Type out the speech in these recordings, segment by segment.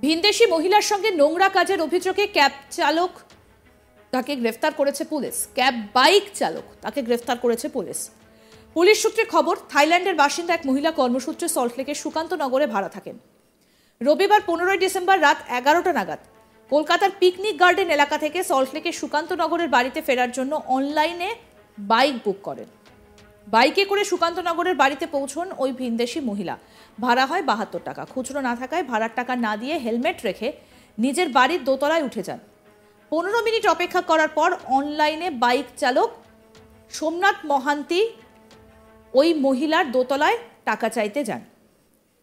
ভিনদেশি মহিলার সঙ্গে নোংরা কাজের অভিযোগে ক্যাব চালক তাকে গ্রেফতার করেছে পুলিশ। ক্যাব বাইক চালক তাকে গ্রেফতার করেছে পুলিশ। পুলিশ সূত্রে খবর, থাইল্যান্ডের বাসিন্দা এক মহিলা কর্মসূত্রে সল্টলেকের সুকান্তনগরে ভাড়া থাকেন। রবিবার 15 ডিসেম্বর রাত 11টা নাগাদ কলকাতার পিকনিক গার্ডেন এলাকা থেকে সল্টলেকের সুকান্তনগরের বাড়িতে ফেরার জন্য অনলাইনে বাইক বুক করেন। বাইকে করে সুকান্তনগরের বাড়িতে পৌঁছন ওই ভিনদেশি মহিলা। ভাড়া হয় 72 টাকা। খুচরো না থাকায় ভাড়ার টাকা না দিয়ে হেলমেট রেখে নিজের বাড়ির দোতলায় উঠে যান। 15 মিনিট অপেক্ষা করার পর অনলাইনে বাইক চালক সোমনাথ মহান্তি ওই মহিলার দোতলায় টাকা চাইতে যান।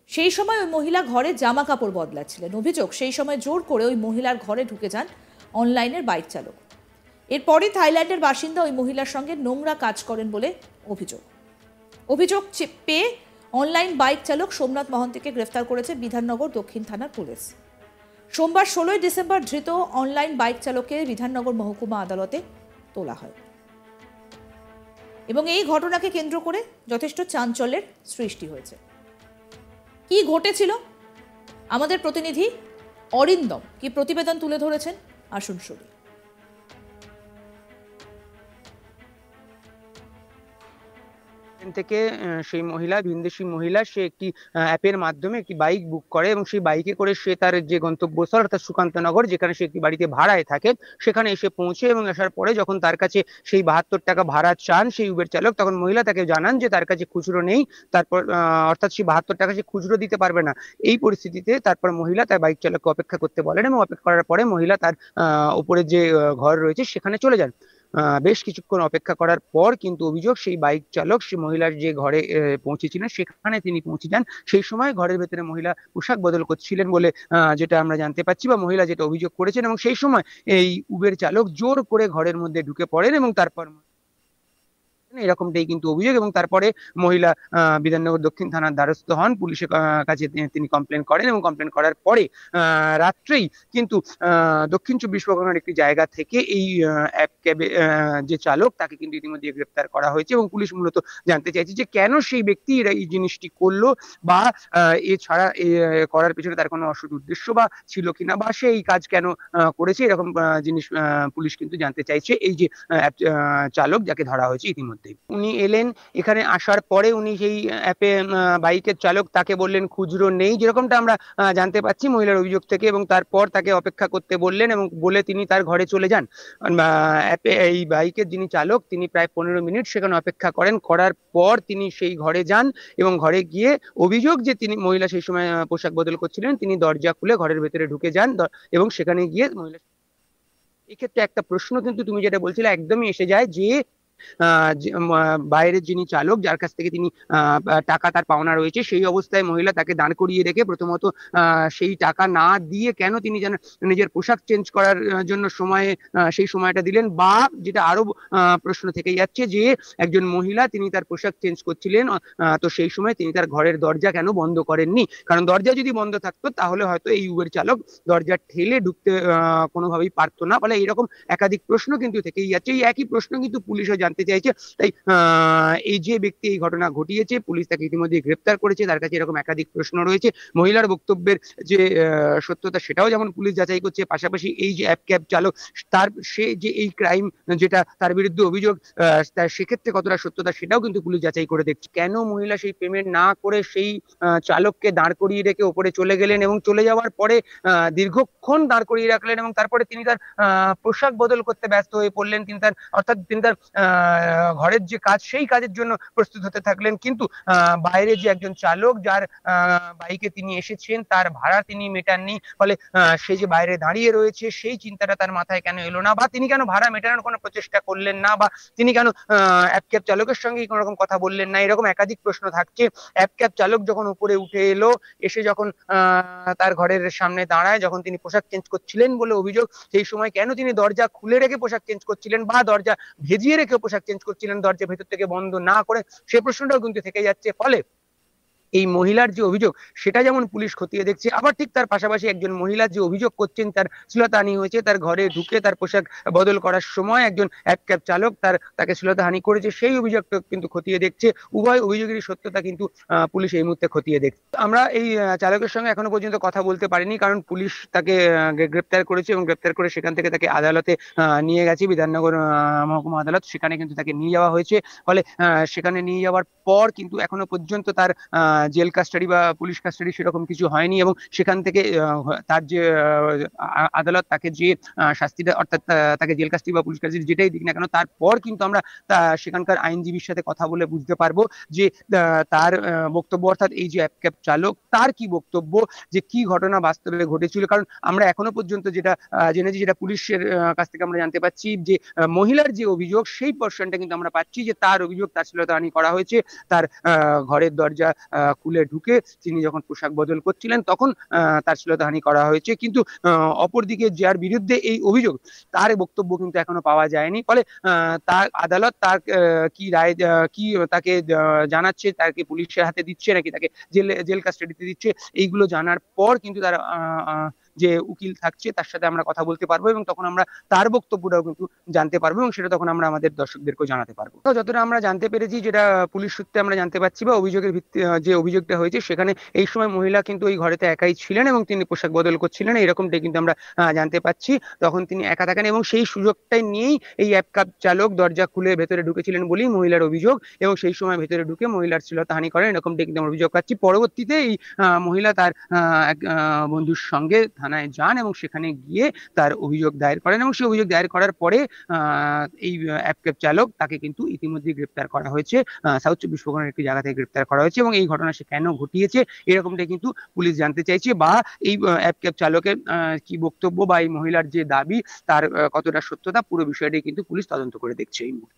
সেই সময় ওই মহিলা ঘরে জামা কাপড় বদলাচ্ছিলেন। অভিযোগ, সেই সময় জোর করে ওই মহিলার ঘরে ঢুকে যান অনলাইনের বাইক চালক। এরপরই থাইল্যান্ডের বাসিন্দা ওই মহিলার সঙ্গে নোংরা কাজ করেন বলে অভিযোগ পেয়ে অনলাইন বাইক চালক সোমনাথ মহন্তিকে গ্রেফতার করেছে বিধাননগর দক্ষিণ থানার পুলিশ। সোমবার 16 ডিসেম্বর ধৃত অনলাইন বাইক চালককে বিধাননগর মহকুমা আদালতে তোলা হয় এবং এই ঘটনাকে কেন্দ্র করে যথেষ্ট চাঞ্চল্যের সৃষ্টি হয়েছে। কি ঘটেছিল, আমাদের প্রতিনিধি অরিন্দম কি প্রতিবেদন তুলে ধরেছেন, আসুন শুনি। থেকে সেই মহিলা, ভিনদেশি মহিলা, সে একটি অ্যাপের মাধ্যমে একটি বাইক বুক করে এবং সেই বাইকে করে সে তার যে গন্তব্যস্থল অর্থাৎ সুকান্তনগর, যেখানে সে একটি বাড়িতে ভাড়ায় থাকে, সেখানে এসে পৌঁছে এবং আসার পরে যখন তার কাছে সেই 72 টাকা ভাড়া চান সেই উবের চালক, তখন মহিলা তাকে জানান যে তার কাছে খুচরো নেই। তারপর অর্থাৎ সেই 72 টাকা সে খুচরো দিতে পারবে না। এই পরিস্থিতিতে তারপর মহিলা তার বাইক চালককে অপেক্ষা করতে বলেন এবং অপেক্ষা করার পরে মহিলা তার উপরে যে ঘর রয়েছে সেখানে চলে যান। বেশ কিছুক্ষণ অপেক্ষা করার পর কিন্তু অভিযোগ, সেই বাইক চালক সে মহিলার যে ঘরে পৌঁছেছিলেন সেখানে তিনি পৌঁছে যান। সেই সময় ঘরের ভেতরে মহিলা পোশাক বদল করছিলেন বলে যেটা আমরা জানতে পাচ্ছি বা মহিলা যেটা অভিযোগ করেছেন, এবং সেই সময় এই উবের চালক জোর করে ঘরের মধ্যে ঢুকে পড়েন এবং তারপর এরকমটাই কিন্তু অভিযোগ। এবং তারপরে মহিলা বিধাননগর দক্ষিণ থানার দ্বারস্থ হন, পুলিশের কাছে তিনি কমপ্লেন করেন এবং কমপ্লেন করার পরে রাত্রেই কিন্তু দক্ষিণ 24 পরগনার একটি জায়গা থেকে এই অ্যাপ ক্যাবে যে চালক তাকে কিন্তু ইতিমধ্যে গ্রেপ্তার করা হয়েছে এবং পুলিশ মূলত জানতে চাইছে যে কেন সেই ব্যক্তি এই জিনিসটি করলো বা এছাড়া করার পিছনে তার কোনো অসৎ উদ্দেশ্য বা ছিল কিনা বা সে এই কাজ কেন করেছে, এরকম জিনিস পুলিশ কিন্তু জানতে চাইছে এই যে চালক যাকে ধরা হয়েছে ইতিমধ্যে। উনি এলেন, এখানে আসার পরে উনি সেই অ্যাপে বাইকের চালক তাকে বললেন খুচরো নেই, যেরকমটা আমরা জানতে পাচ্ছি মহিলার অভিযোগ থেকে, এবং তারপর তাকে অপেক্ষা করতে বললেন এবং বলে তিনি তার ঘরে চলে যান। অ্যাপে এই বাইকের যিনি চালক তিনি প্রায় 15 মিনিট সেখানে অপেক্ষা করার পর তিনি সেই ঘরে যান এবং ঘরে গিয়ে অভিযোগ যে তিনি মহিলা সেই সময় পোশাক বদল করছিলেন, তিনি দরজা খুলে ঘরের ভেতরে ঢুকে যান এবং সেখানে গিয়ে মহিলা, এক্ষেত্রে একটা প্রশ্ন কিন্তু তুমি যেটা বলছিলে একদমই এসে যায় যে বাইরের যিনি চালক যার কাছ থেকে তিনি টাকা তার পাওনা রয়েছে, সেই অবস্থায় মহিলা তাকে দাঁড় করিয়ে রেখে প্রথমত সেই টাকা না দিয়ে কেন তিনি যেন নিজের পোশাক চেঞ্জ করার জন্য সেই সময়টা দিলেন, বা যেটা আরো প্রশ্ন থেকে যাচ্ছে যে একজন মহিলা তিনি তার পোশাক চেঞ্জ করছিলেন, তো সেই সময় তিনি তার ঘরের দরজা কেন বন্ধ করেননি? কারণ দরজা যদি বন্ধ থাকতো তাহলে হয়তো এই উবের চালক দরজা ঠেলে ঢুকতে কোনোভাবেই পারতো না। ফলে এরকম একাধিক প্রশ্ন কিন্তু থেকেই যাচ্ছে। এই একই প্রশ্ন কিন্তু পুলিশও জানতে চাইছে। তাই এই যে ব্যক্তি এই ঘটনা ঘটিয়েছে, পুলিশ তাকে ইতিমধ্যে গ্রেপ্তার করেছে। তার কাছে এরকম একাধিক প্রশ্ন রয়েছে। মহিলার বক্তব্যের যে সত্যতা সেটাও যেমন পুলিশ যাচাই করছে, পাশাপাশি এই যে অ্যাপ ক্যাব চালক সে যে এই ক্রাইম যেটা তার বিরুদ্ধে অভিযোগ, সেক্ষেত্রে কতটা সত্যতা সেটাও কিন্তু পুলিশ যাচাই করে দেখছে। কেন মহিলা সেই পেমেন্ট না করে সেই চালককে দাঁড় করিয়ে রেখে ওপরে চলে গেলেন এবং চলে যাওয়ার পরে দীর্ঘক্ষণ দাঁড় করিয়ে রাখলেন এবং তারপরে তিনি তার পোশাক বদল করতে ব্যস্ত হয়ে পড়লেন। তিনি তার ঘরের যে কাজ সেই কাজের জন্য প্রস্তুত হতে থাকলেন, কিন্তু বাইরে যে একজন চালক যার বাইকে তিনি এসেছেন তার ভাড়া তিনি মেটাননি। ফলে সে যে বাইরে দাঁড়িয়ে রয়েছে সেই চিন্তাটা তার মাথায় কেন এলো না, বা তিনি কেন ভাড়া মেটানোর কোনো প্রচেষ্টা করলেন না, বা তিনি কেন অ্যাপ ক্যাব চালকের সঙ্গে কোনো রকম কথা বললেন না, এরকম একাধিক প্রশ্ন থাকছে। অ্যাপ ক্যাব চালক যখন উপরে উঠে এলো, এসে যখন তার ঘরের সামনে দাঁড়ায়, যখন তিনি পোশাক চেঞ্জ করছিলেন বলে অভিযোগ, সেই সময় কেন তিনি দরজা খুলে রেখে পোশাক চেঞ্জ করছিলেন বা দরজা ভেজিয়ে রেখে পোশাক চেঞ্জ করছিলেন, দরজা ভেতর থেকে বন্ধ না করে, সে প্রশ্নটাও কিন্তু থেকে যাচ্ছে। ফলে এই মহিলার যে অভিযোগ সেটা যেমন পুলিশ খতিয়ে দেখছে, আবার ঠিক তার পাশাপাশি একজন মহিলা যে অভিযোগ করছেন তার শ্লীলতাহানি হয়েছে, তার ঘরে ঢুকে তার পোশাক বদল করার সময় একজন ক্যাব চালক তাকে শ্লীলতাহানি করেছে, সেই অভিযোগটা কিন্তু খতিয়ে দেখছে। উভয় অভিযোগেরই সত্যতা কিন্তু পুলিশ এই মুহূর্তে খতিয়ে দেখছে। আমরা এই চালকের সঙ্গে এখনো পর্যন্ত কথা বলতে পারিনি, কারণ পুলিশ তাকে গ্রেপ্তার করেছে এবং গ্রেপ্তার করে সেখান থেকে তাকে আদালতে নিয়ে গেছে, বিধাননগর মহকুমা আদালত, সেখানে কিন্তু তাকে নিয়ে যাওয়া হয়েছে। ফলে সেখানে নিয়ে যাওয়ার পর কিন্তু এখনো পর্যন্ত তার জেল কাস্টাডি বা পুলিশ কাস্টাডি সেরকম কিছু হয়নি, এবং সেখান থেকে তার যে আদালত তাকে যে শাস্তিটা, অর্থাৎ তাকে জেল কাস্টাডি বা পুলিশ কাস্টাডি যেটাই দিক না কেন, তারপর কিন্তু আমরা সেখানকার আইনজীবীর সাথে কথা বলে বুঝতে পারবো যে তার বক্তব্য, অর্থাৎ এই যে ক্যাব চালক তার কি বক্তব্য, যে কি ঘটনা বাস্তবে ঘটেছিল। কারণ আমরা এখনো পর্যন্ত যেটা জেনেছি, যেটা পুলিশের কাছ থেকে আমরা জানতে পাচ্ছি, যে মহিলার যে অভিযোগ সেই পোর্শনটা কিন্তু আমরা পাচ্ছি যে তার অভিযোগ তার শ্লীলতাহানি করা হয়েছে, তার ঘরের দরজা খুলে ঢুকে তিনি যখন পোশাক বদল করছিলেন তখন তার শ্লীলতাহানি করা হয়েছে। কিন্তু অপরদিকে যার বিরুদ্ধে এই অভিযোগ তার বক্তব্য কিন্তু এখনো পাওয়া যায়নি। ফলে তার আদালত তার কি রায়, কি তাকে জানাচ্ছে, তাকে পুলিশের হাতে দিচ্ছে নাকি তাকে জেল কাস্টাডিতে দিচ্ছে, এইগুলো জানার পর কিন্তু তার যে উকিল থাকছে তার সাথে আমরা কথা বলতে পারবো, এবং তখন আমরা তার বক্তব্যটাও কিন্তু জানতে পারবো, এবং সেটা তখন আমরা আমাদের দর্শকদেরকেও জানাতে পারবো। তো যতটা আমরা জানতে পেরেছি, যেটা পুলিশ সূত্রে আমরা জানতে পারছি বা অভিযোগের ভিত্তি যে অভিযোগটা হয়েছে, সেখানে এই সময় মহিলা কিন্তু ওই ঘরেতে একাই ছিলেন এবং তিনি পোশাক বদল করছিলেন, এরকমটাই কিন্তু আমরা জানতে পাচ্ছি। তখন তিনি একা থাকেন এবং সেই সুযোগটাই নিয়েই এই ক্যাব চালক দরজা খুলে ভেতরে ঢুকেছিলেন বলেই মহিলার অভিযোগ, এবং সেই সময় ভেতরে ঢুকে মহিলার শ্লীলতাহানি করেন, এরকমটাই কিন্তু আমরা অভিযোগ পাচ্ছি। পরবর্তীতে এই মহিলা তার এক বন্ধুর সঙ্গে থানায় যান এবং সেখানে গিয়ে তার অভিযোগ দায়ের করেন, এবং সেই অভিযোগ দায়ের করার পরে এই ক্যাব চালক তাকে কিন্তু ইতিমধ্যে গ্রেপ্তার করা হয়েছে, সাউথ চব্বিশ পরগনার একটি জায়গা থেকে গ্রেপ্তার করা হয়েছে, এবং এই ঘটনা সে কেন ঘটিয়েছে এরকমটাই কিন্তু পুলিশ জানতে চাইছে, বা এই ক্যাব চালকের কি বক্তব্য বা এই মহিলার যে দাবি তার কতটা সত্যতা, পুরো বিষয়টি কিন্তু পুলিশ তদন্ত করে দেখছে এই মুহূর্তে।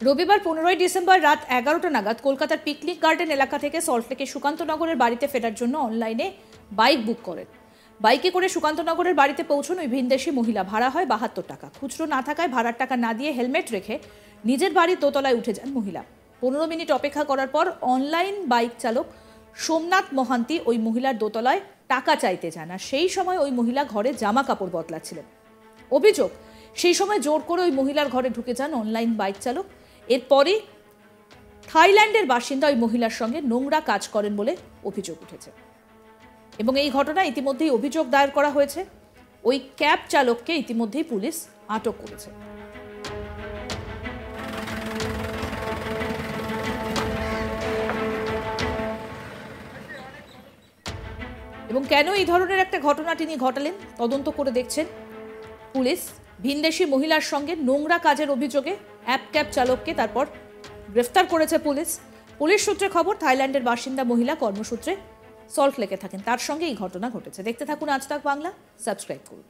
রবিবার 15ই ডিসেম্বর রাত 11টা নাগাদ কলকাতার পিকনিক গার্ডেন এলাকা থেকে সল্টলেকের সুকান্তনগরের বাড়িতে ফেরার জন্য অনলাইনে বাইক বুক করেন। বাইকে করে সুকান্তনগরের বাড়িতে পৌঁছন ওই ভিনদেশি মহিলা। ভাড়া হয় 72 টাকা। খুচরো না থাকায় ভাড়ার টাকা না দিয়ে হেলমেট রেখে নিজের বাড়ির দোতলায় উঠে যান মহিলা। 15 মিনিট অপেক্ষা করার পর অনলাইন বাইক চালক সোমনাথ মহান্তি ওই মহিলার দোতলায় টাকা চাইতে যান, আর সেই সময় ওই মহিলা ঘরে জামা কাপড় বদলাচ্ছিলেন। অভিযোগ, সেই সময় জোর করে ওই মহিলার ঘরে ঢুকে যান অনলাইন বাইক চালক। এরপরই থাইল্যান্ডের বাসিন্দা ওই মহিলার সঙ্গে নোংরা কাজ করেন বলে অভিযোগ উঠেছে, এবং এই ঘটনায় ইতিমধ্যেই অভিযোগ দায়ের করা হয়েছে। ওই ক্যাব চালককে ইতিমধ্যেই পুলিশ আটক করেছে। এবং কেন এই ধরনের একটা ঘটনা তিনি ঘটালেন তদন্ত করে দেখছেন পুলিশ। ভিনদেশি মহিলার সঙ্গে নোংরা কাজের অভিযোগে ক্যাব চালককে তারপর গ্রেফতার করেছে পুলিশ। পুলিশ সূত্রে খবর, থাইল্যান্ডের বাসিন্দা মহিলা কর্মসূত্রে সল্টলেকে থাকেন, তার সঙ্গে এই ঘটনা ঘটেছে। দেখতে থাকুন আজ তাক বাংলা, সাবস্ক্রাইব করুন।